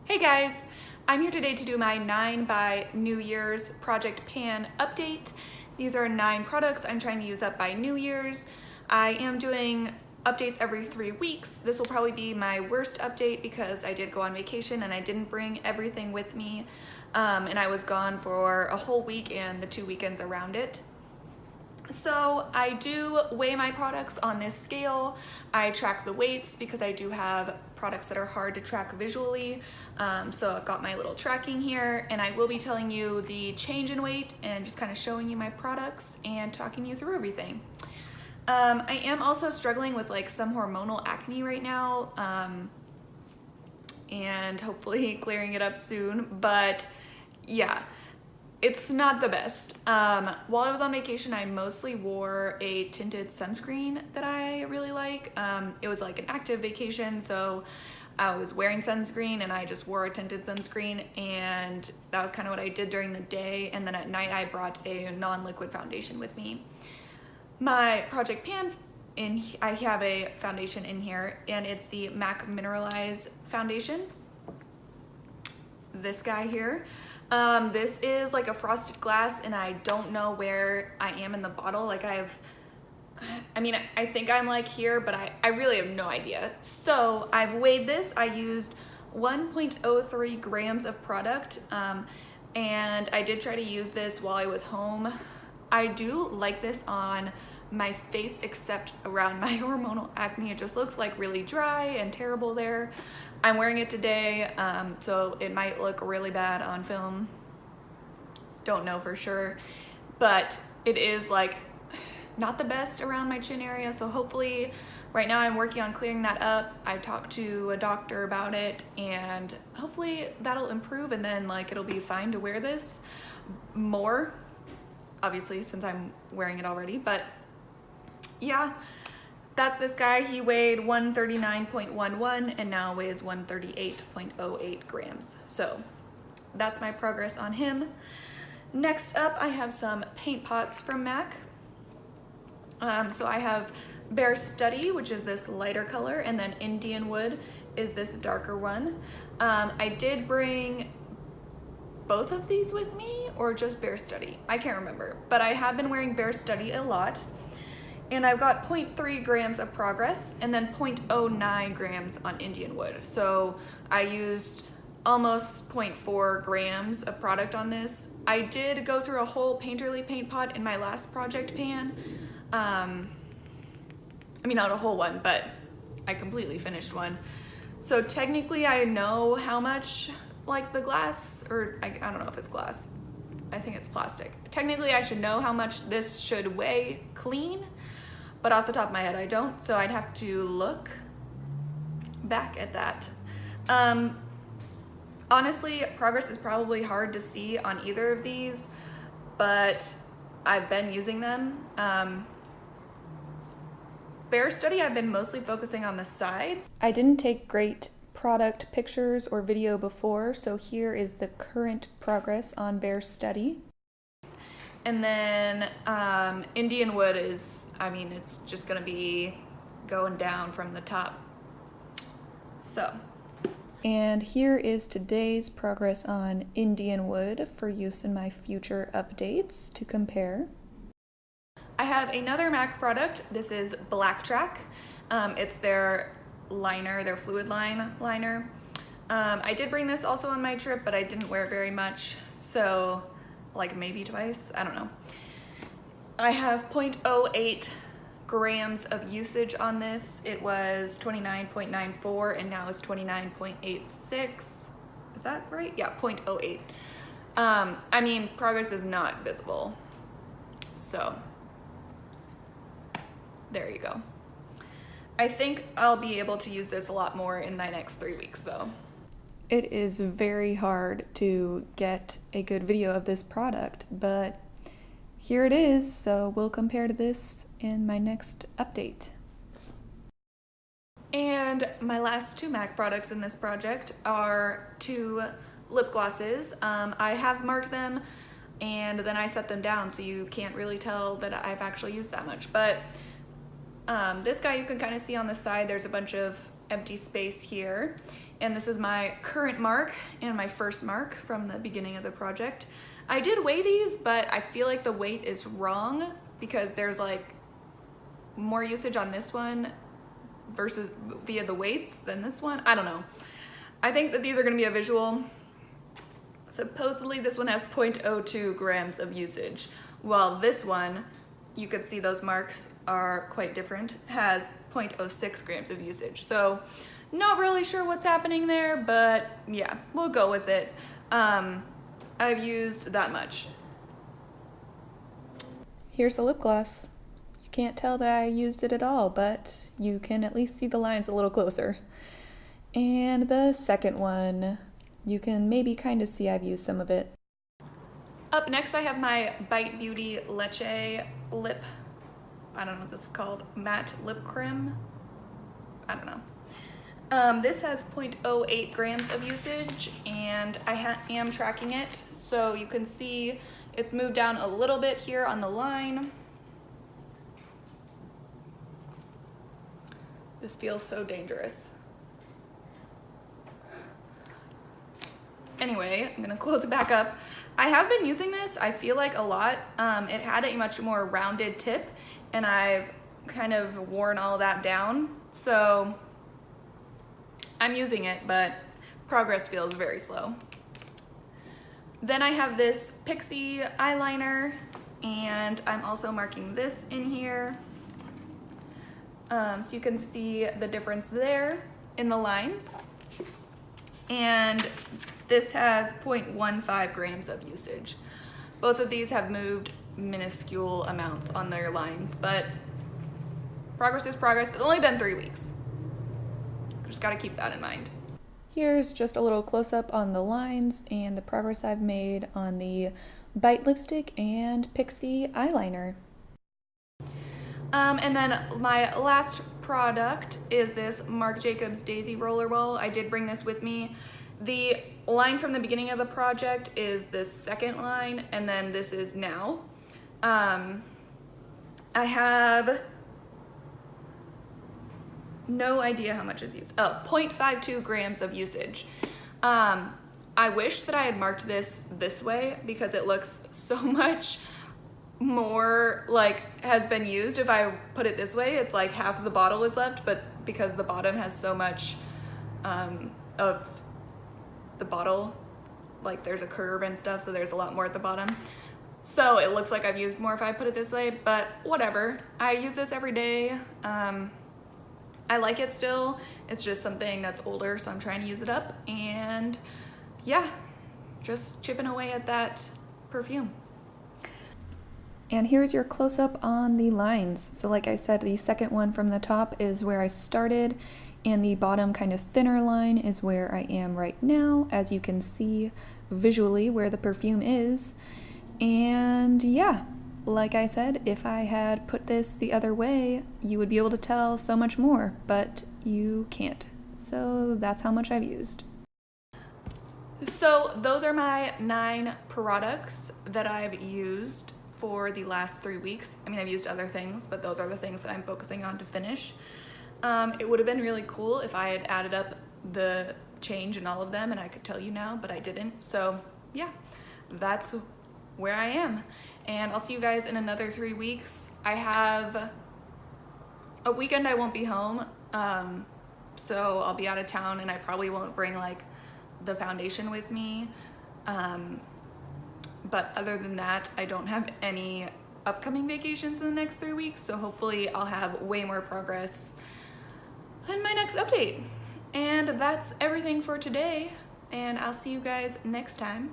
Hey guys, I'm here today to do my 9 by New Year's Project Pan update. These are 9 products I'm trying to use up by New Year's. I am doing updates every 3 weeks. This will probably be my worst update because I did go on vacation and I didn't bring everything with me. And I was gone for a whole week and the 2 weekends around it. So I do weigh my products on this scale. I track the weights because I do have products that are hard to track visually. So I've got my little tracking here and I will be telling you the change in weight and just kind of showing you my products and talking you through everything. I am also struggling with like some hormonal acne right now and hopefully clearing it up soon, but yeah. It's not the best. While I was on vacation, I mostly wore a tinted sunscreen that I really like. It was like an active vacation, so I was wearing sunscreen and I just wore a tinted sunscreen, and that was kind of what I did during the day. And then at night, I brought a non-liquid foundation with me. My Project Pan, I have a foundation in here, and it's the MAC Mineralize foundation. This guy here. This is like a frosted glass and I don't know where I am in the bottle. Like I think I'm like here, but I really have no idea. So I've weighed this. I used 1.03 grams of product and I did try to use this while I was home. I do like this on my face except around my hormonal acne. It just looks like really dry and terrible there. I'm wearing it today, so it might look really bad on film. Don't know for sure, but it is like not the best around my chin area. So hopefully right now I'm working on clearing that up. I talked to a doctor about it and hopefully that'll improve, and then like it'll be fine to wear this more, obviously since I'm wearing it already. But yeah, that's this guy. He weighed 139.11 and now weighs 138.08 grams. So that's my progress on him. Next up, I have some paint pots from MAC. So I have Bear Study, which is this lighter color, and then Indianwood is this darker one. I did bring both of these with me, or just Bear Study. I can't remember, but I have been wearing Bear Study a lot. And I've got 0.3 grams of Progress and then 0.09 grams on Indianwood. So I used almost 0.4 grams of product on this. I did go through a whole painterly paint pot in my last Project Pan. Not a whole one, but I completely finished one. So technically I know how much like the glass, or I don't know if it's glass. I think it's plastic. Technically I should know how much this should weigh clean, but off the top of my head I don't, so I'd have to look back at that. Honestly, Progress is probably hard to see on either of these, but I've been using them. Bear Study, I've been mostly focusing on the sides. I didn't take great product pictures or video before, so here is the current progress on Bear Study. And then Indianwood is, it's just gonna be going down from the top. So. And here is today's progress on Indianwood for use in my future updates to compare. I have another MAC product. This is Blacktrack. It's their liner, their Fluidline liner. I did bring this also on my trip, but I didn't wear it very much. So like maybe twice, I don't know. I have 0.08 grams of usage on this. It was 29.94 and now is 29.86. Is that right? Yeah, 0.08. Progress is not visible. So there you go. I think I'll be able to use this a lot more in the next 3 weeks though. It is very hard to get a good video of this product, but here it is, so we'll compare to this in my next update. And my last 2 MAC products in this project are 2 lip glosses. I have marked them and then I set them down so you can't really tell that I've actually used that much, but this guy you can kind of see on the side, there's a bunch of empty space here. And this is my current mark and my first mark from the beginning of the project. I did weigh these, but I feel like the weight is wrong because there's like more usage on this one versus via the weights than this one. I don't know. I think that these are gonna be a visual. Supposedly this one has 0.02 grams of usage, while this one, you can see those marks are quite different, has 0.06 grams of usage. So not really sure what's happening there, but yeah, we'll go with it. I've used that much. Here's the lip gloss. You can't tell that I used it at all, but you can at least see the lines a little closer. And the second one, you can maybe kind of see I've used some of it. Up next I have my Bite Beauty Leche lip, I don't know what this is called, matte lip creme? I don't know. This has 0.08 grams of usage, and I am tracking it, so you can see it's moved down a little bit here on the line. This feels so dangerous. Anyway, I'm gonna close it back up. I have been using this, I feel like, a lot. It had a much more rounded tip, and I've kind of worn all that down. So I'm using it, but progress feels very slow. Then I have this Pixi eyeliner, and I'm also marking this in here. So you can see the difference there in the lines. And this has 0.15 grams of usage. Both of these have moved minuscule amounts on their lines, but progress is progress. It's only been 3 weeks. Just gotta keep that in mind. Here's just a little close-up on the lines and the progress I've made on the Bite lipstick and Pixi eyeliner. And then my last product is this Marc Jacobs Daisy rollerball. I did bring this with me. The line from the beginning of the project is this second line, and then this is now. I have no idea how much is used. Oh, 0.52 grams of usage. I wish that I had marked this way because it looks so much more like has been used. If I put it this way, it's like half of the bottle is left, but because the bottom has so much of the bottle, like there's a curve and stuff, so there's a lot more at the bottom. So it looks like I've used more if I put it this way, but whatever. I use this every day. I like it still. It's just something that's older, so I'm trying to use it up. And yeah, just chipping away at that perfume. And here's your close-up on the lines. So like I said, the second one from the top is where I started, and the bottom kind of thinner line is where I am right now, as you can see visually where the perfume is. And yeah, like I said, if I had put this the other way, you would be able to tell so much more, but you can't. So that's how much I've used. So those are my 9 products that I've used for the last 3 weeks. I mean, I've used other things, but those are the things that I'm focusing on to finish. It would have been really cool if I had added up the change in all of them and I could tell you now, but I didn't. So yeah, that's where I am. And I'll see you guys in another 3 weeks. I have a weekend I won't be home, so I'll be out of town, and I probably won't bring like the foundation with me. But other than that, I don't have any upcoming vacations in the next 3 weeks, so hopefully I'll have way more progress in my next update. And that's everything for today, and I'll see you guys next time.